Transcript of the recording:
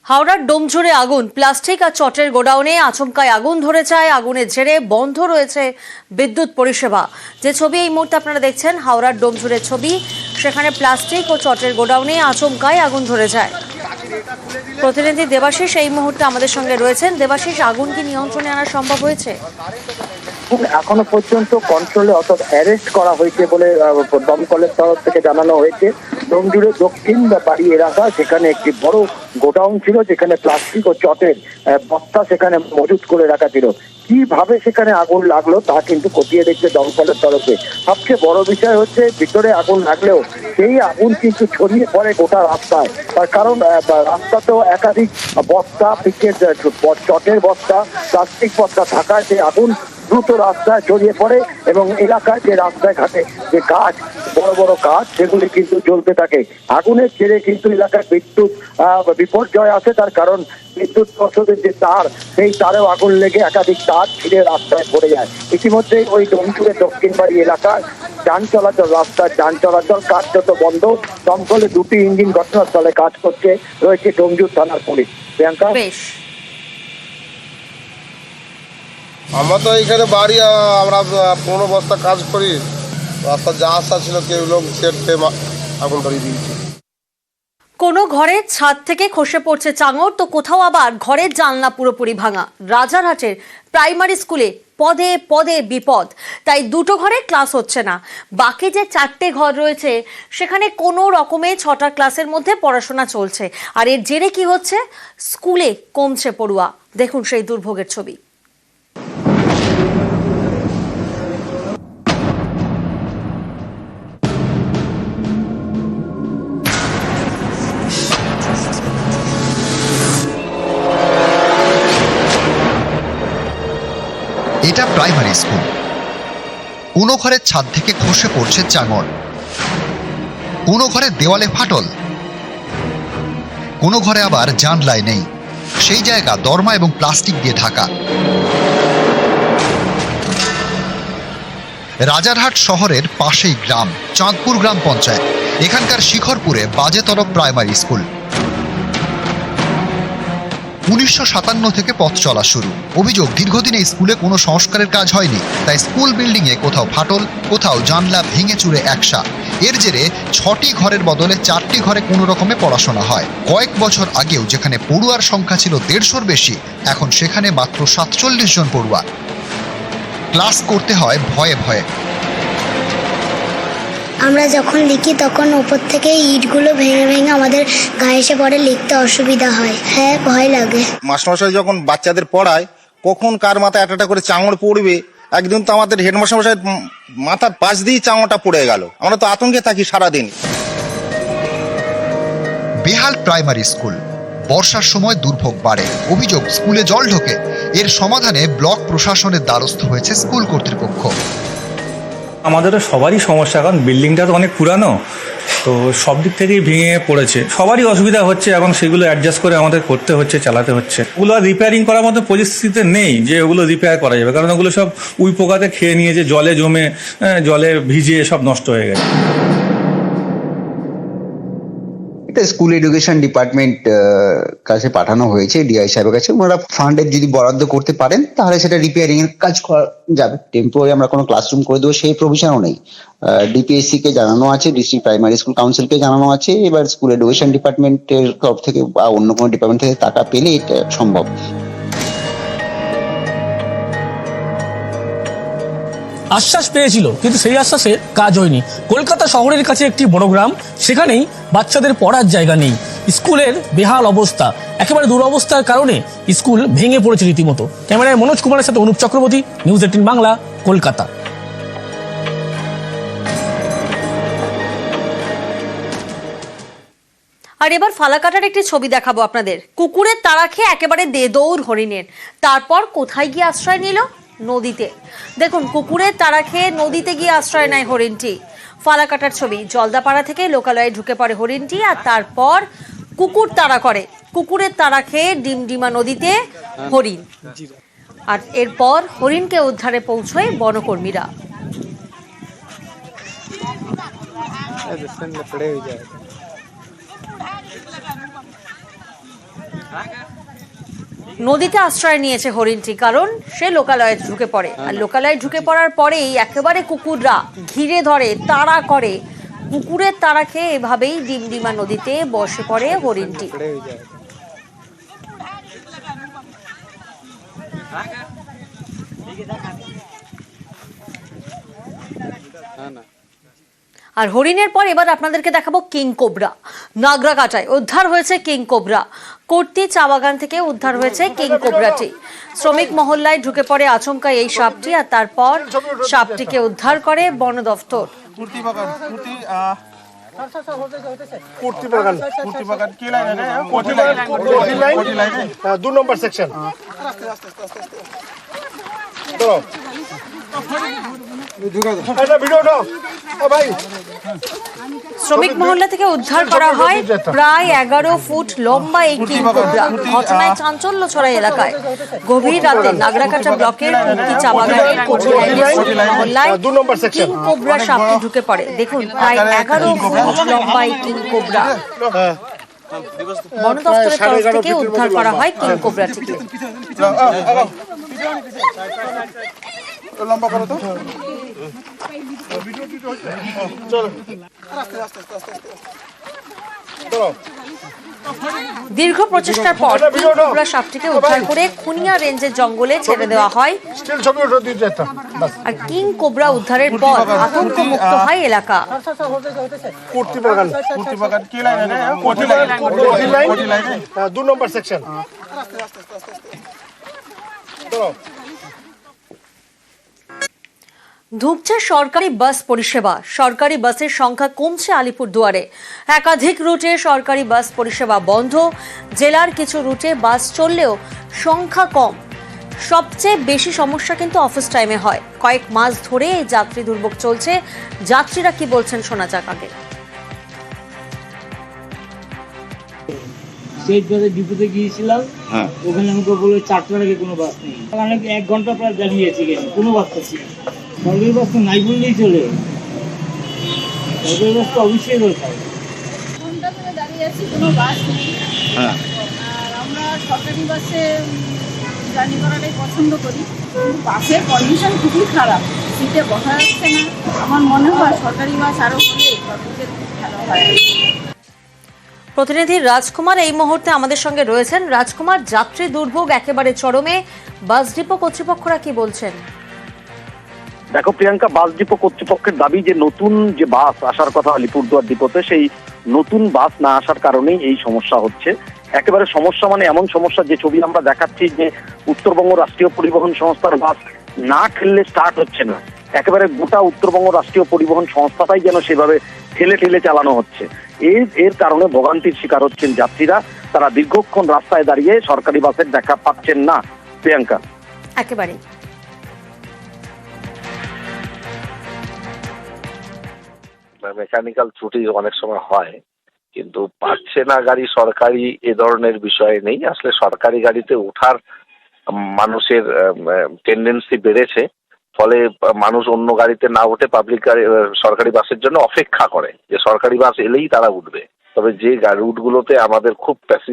হাওড়ার ডোমজুড়ে আগুন, প্লাস্টিক আর চটের গোডাউনে আচমকায় আগুন ধরে যায়। আগুনের জেরে বন্ধ রয়েছে বিদ্যুৎ পরিষেবা। যে ছবি এই মুহূর্তে আপনারা দেখছেন হাওড়ার ডোমজুড়ের ছবি, সেখানে প্লাস্টিক ও চটের গোডাউনে আচমকায় আগুন ধরে যায়। প্রতিনিধি দেবাশিস এই মুহূর্তে আমাদের সঙ্গে রয়েছেন। দেবাশিস, আগুন কি নিয়ন্ত্রণে আনা সম্ভব হয়েছে? এখনো পর্যন্ত কন্ট্রোলে অর্থাৎ অ্যারেস্ট করা হয়েছে বলে দমকলের তরফ থেকে জানানো হয়েছে। ডোমজুড়ে দক্ষিণ বাড়ি এলাকা, সেখানে একটি বড় গোডাউন ছিল যেখানে প্লাস্টিক ও চটের বস্তা সেখানে মজুত করে রাখা ছিল। কিভাবে সেখানে আগুন লাগলো তা কিন্তু খতিয়ে দেখছে দমকলের তরফে। সবচেয়ে বড় বিষয় হচ্ছে ভিতরে আগুন লাগলেও সেই আগুন কিন্তু ছড়িয়ে পড়ে গোটা রাস্তায়। তার কারণ রাস্তাতেও একাধিক বস্তা, পিকের চটের বস্তা, প্লাস্টিক বস্তা থাকায় সেই আগুন দ্রুত রাস্তায় ছড়িয়ে পড়ে এবং এলাকায় যে রাস্তায় ঘাটে যে গাছ, বড় বড় গাছ, সেগুলি কিন্তু জ্বলতে থাকে। আগুনের ছেড়ে কিন্তু এলাকায় বিদ্যুৎ বিপর্যয় আছে। তার কারণ বিদ্যুৎ পর্ষদের যে তার, সেই তারেও আগুন লেগে একাধিক তার ছিঁড়ে রাস্তায় পড়ে যায়। ইতিমধ্যেই ওই ডোমজুড়ে দক্ষিণ বাড়ি এলাকায় যান চলাচল, রাস্তার যান চলাচল কার্যত বন্ধ। দমকলে দুটি ইঞ্জিন ঘটনাস্থলে কাজ করছে, রয়েছে ডোমজুড় থানার পুলিশ। প্রিয়াঙ্কা, আমরা তো এইখানে বাড়ি, আমরা 15 বস্তা কাজ করি। রাস্তা যা আসা ছিল কেউ লোক সেট আগুন ধরিয়ে দিয়েছে। কোনো ঘরের ছাদ থেকে খসে পড়ছে চাঙড়, তো কোথাও আবার ঘরের জানলা পুরোপুরি ভাঙা। রাজারহাটের প্রাইমারি স্কুলে পদে পদে বিপদ, তাই দুটো ঘরে ক্লাস হচ্ছে না। বাকি যে 4টে ঘর রয়েছে সেখানে কোনো রকমে 6টা ক্লাসের মধ্যে পড়াশোনা চলছে। আর এর জেরে কি হচ্ছে? স্কুলে কমছে পড়ুয়া। দেখুন সেই দুর্ভোগের ছবি। এটা প্রাইমারি স্কুল। কোনো ঘরের ছাদ থেকে খসে পড়ছে চাঙড়, কোনো ঘরের দেওয়ালে ফাটল, কোনো ঘরে আবার জানলাই নেই। সেই জায়গা দরমা এবং প্লাস্টিক দিয়ে ঢাকা। রাজারহাট শহরের পাশেই গ্রাম, চাঁদপুর গ্রাম পঞ্চায়েত। এখানকার শিখরপুরে বাজেতর প্রাইমারি স্কুল। 1957 থেকে পথ চলা শুরু। অভিযোগ, দীর্ঘদিন এই স্কুলে কোনো সংস্কারের কাজ হয়নি, তাই স্কুল বিল্ডিংয়ে কোথাও ফাটল, কোথাও জানলা ভেঙে চুরে একসা। এর জেরে 6টি ঘরের বদলে 4টি ঘরে কোনো রকমে পড়াশোনা হয়। কয়েক বছর আগেও যেখানে পড়ুয়ার সংখ্যা ছিল 150-র বেশি, এখন সেখানে মাত্র 47 জন পড়ুয়া। ক্লাস করতে হয় ভয়ে ভয়ে। আমরা যখন লিখি তখন উপর থেকে ইটগুলো ভেঙে ভেঙে আমাদের গায়ে এসে পড়ে, লিখতে অসুবিধা হয়। হ্যাঁ, ভয় লাগে। মাস্টারমশাই যখন বাচ্চাদের পড়ায়, কখন কার মাথায় একটা করে চাঙড় পড়বে। একদিন তো আমাদের হেডমাস্টারমশাই মাথার পাশ দিয়ে চাঙড়টা পড়ে গেল। আমরা তো আতঙ্কে থাকি সারাদিন। বেহাল প্রাইমারি স্কুল, বর্ষার সময় দুর্ভোগ বাড়ে। অভিযোগ, স্কুলে জল ঢোকে। এর সমাধানে ব্লক প্রশাসনের দ্বারস্থ হয়েছে স্কুল কর্তৃপক্ষ। আমাদেরও সবারই সমস্যা, কারণ বিল্ডিংটা তো অনেক পুরানো, তো সব দিক থেকেই ভেঙে পড়েছে। সবারই অসুবিধা হচ্ছে, এখন সেগুলো অ্যাডজাস্ট করে আমাদের করতে হচ্ছে, চালাতে হচ্ছে। ওগুলো রিপেয়ারিং করার মতো পরিস্থিতিতে নেই যে ওগুলো রিপেয়ার করা যাবে, কারণ ওগুলো সব উই পোকাতে খেয়ে নিয়েছে, জলে জমে, জলে ভিজে সব নষ্ট হয়ে গেছে। এটা স্কুল এডুকেশন ডিপার্টমেন্ট কাছে পাঠানো হয়েছে, ডিআই সাহেবের কাছে। ওনারা ফান্ডের যদি বরাদ্দ করতে পারেন তাহলে সেটা রিপেয়ারিং এর কাজ করা যাবে। টেম্পোরারি আমরা কোনো ক্লাসরুম করে দেবো সেই প্রভিশনও নেই। ডিপিএসসি কে জানানো আছে, ডিস্ট্রিক্ট প্রাইমারি স্কুল কাউন্সিলকে জানানো আছে। এবার স্কুল এডুকেশন ডিপার্টমেন্টের তরফ থেকে বা অন্য কোনো ডিপার্টমেন্ট থেকে টাকা পেলে এটা সম্ভব। আশ্বাস পেয়েছিল, কিন্তু সেই আশ্বাসে কাজ হয়নি। কলকাতা শহরের কাছে একটি বড় গ্রাম, সেখানেই বাচ্চাদের পড়ার জায়গা নেই। স্কুলের বেহাল অবস্থা, একেবারে দুরবস্থার কারণে স্কুল ভেঙে পড়েছে রীতিমতো। ক্যামেরায় মনোজ কুমারের সাথে অনুপ চক্রবর্তী, নিউজ 18 বাংলা, কলকাতা। আর এবার ফালাকাটার একটি ছবি দেখাবো আপনাদের। কুকুরের তাড়া খেয়ে একেবারে দৌড় হরিণের। তারপর কোথায় গিয়ে আশ্রয় নিল? নদীতে। দেখুন, কুকুরের তাড়া খেয়ে নদীতে গিয়ে আশ্রয় নেয় হরিণটি। ফালাকাটার ছবি। জলদাপাড়া থেকে লোকালয়ে ঢুকে পড়ে হরিণটি, আর তারপর কুকুর তাড়া করে। কুকুরের তাড়া খেয়ে ডিমডিমা নদীতে হরিণ। আর এরপর হরিণকে উদ্ধারে পৌঁছয় বনকর্মীরা। নদীতে আশ্রয় নিয়েছে হরিণটি, কারণ সে লোকালয়ে ঢুকে পড়ে, আর লোকালয়ে ঢুকে পড়ার পরেই একেবারে কুকুররা ঘিরে ধরে, তাড়া করে। কুকুরের তাড়া খেয়ে এভাবেই ডিমডিমা নদীতে বসে পড়ে হরিণটি। আর হরিণের পর এবার আপনাদেরকে দেখাবো কিং কোবরা। নাগরাকাটায় উদ্ধার হয়েছে কিং কোবরা। কর্তি চা বাগান থেকে উদ্ধার হয়েছে কিং কোবরাটি। শ্রমিক মহল্লায় ঢুকে পড়ে আচমকা এই সাপটি, আর তারপর সাপটিকে উদ্ধার করে বন দফতর। শ্রমিক মহল্লা থেকে উদ্ধার করা হয় প্রায় 11 ফুট লম্বা এই কিং কোবরা। ঘটনায় চাঞ্চল্য ছড়ায় এলাকায়। গভীর রাতে নাগরাকাটা ব্লকের কুর্তি চা বাগানের মহল্লায় কিং কোবরা সাপটি ঢুকে পড়ে। দেখুন, প্রায় 11 ফুট লম্বা এই কিং কোবরা। বন দপ্তরের তরফ থেকে উদ্ধার করা হয় কিং কোবরাটিকে। দীর্ঘ প্রচেষ্টার পর কিং কোবরা সাপটিকে উদ্ধার করে খুনিয়া রেঞ্জের জঙ্গলে ছেড়ে দেওয়া হয়। আর কিং কোবরা উদ্ধারের পর আতঙ্ক মুক্ত হয় এলাকা। ধুঁকছে সরকারি বাস পরিষেবা। সরকারি বাসের সংখ্যা কমছে আলিপুরদুয়ারে। একাধিক রুটে সরকারি বাস পরিষেবা বন্ধ। জেলার কিছু রুটে বাস চললেও সংখ্যা কম। সবচেয়ে বেশি সমস্যা কিন্তু অফিস টাইমে হয়। কয়েক মাস ধরে এই যাত্রী দুর্ভোগ চলছে। যাত্রীরা কি বলছেন শোনা যাক আগে। ডিপোতে গিয়েছিলাম, ওখানে আমাকে বললো 4টার আগে কোনো বাস নেই। 1 ঘন্টা প্রায় দাঁড়িয়েছি, কোনো বাস পাচ্ছি না। সরকারি বাস তো নাই বললেই চলে, সরকারি বাস তো অবশ্যই দরকার। ঘন্টা ধরে দাঁড়িয়ে আছি, কোনো বাস নেই। আর আমরা সরকারি বাসে জার্নি করাটাই পছন্দ করি। বাসের কন্ডিশন খুবই খারাপ, সিটে বসা যাচ্ছে না। আমার মনে হয় সরকারি বাস আরও হলে পাবলিকের খুব ভালো হয়। প্রতিনিধি রাজকুমার এই মুহূর্তে আমাদের সঙ্গে রয়েছেন। রাজকুমার, যাত্রী দুর্ভোগ একেবারে চরমে। বাস ডিপো কর্তৃপক্ষরা কি বলছেন? দেখো প্রিয়াঙ্কা, বাস ডিপো কর্তৃপক্ষের দাবি যে নতুন যে বাস আসার কথা আলিপুরদুয়ার ডিপোতে, সেই নতুন বাস না আসার কারণেই এই সমস্যা হচ্ছে। একেবারে সমস্যা মানে এমন সমস্যা যে ছবি আমরা দেখাচ্ছি, যে উত্তরবঙ্গ রাষ্ট্রীয় পরিবহন সংস্থার বাস না ঠেললে স্টার্ট হচ্ছে না। একেবারে গোটা উত্তরবঙ্গ রাষ্ট্রীয় পরিবহন সংস্থাটাই যেন সেভাবে ঠেলে ঠেলে চালানো হচ্ছে। এর কারণে ভোগান্তির শিকার হচ্ছেন যাত্রীরা। তারা দীর্ঘক্ষণ রাস্তায় দাঁড়িয়ে সরকারি বাসের দেখা পাচ্ছেন না। প্রিয়াঙ্কা, একেবারে মেকানিক্যাল ত্রুটি অনেক সময় হয়, কিন্তু পাচ্ছে না গাড়ি সরকারি, এ ধরনের বিষয় নেই। আসলে সরকারি গাড়িতে ওঠার মানুষের টেন্ডেন্সি বেড়েছে, ফলে মানুষ অন্য গাড়িতে না উঠে পাবলিক গাড়ি, সরকারি বাসের জন্য অপেক্ষা করে যে সরকারি বাস এলেই তারা উঠবে। তবে যে রুটগুলোতে আমাদের খুব প্যাসেঞ্জার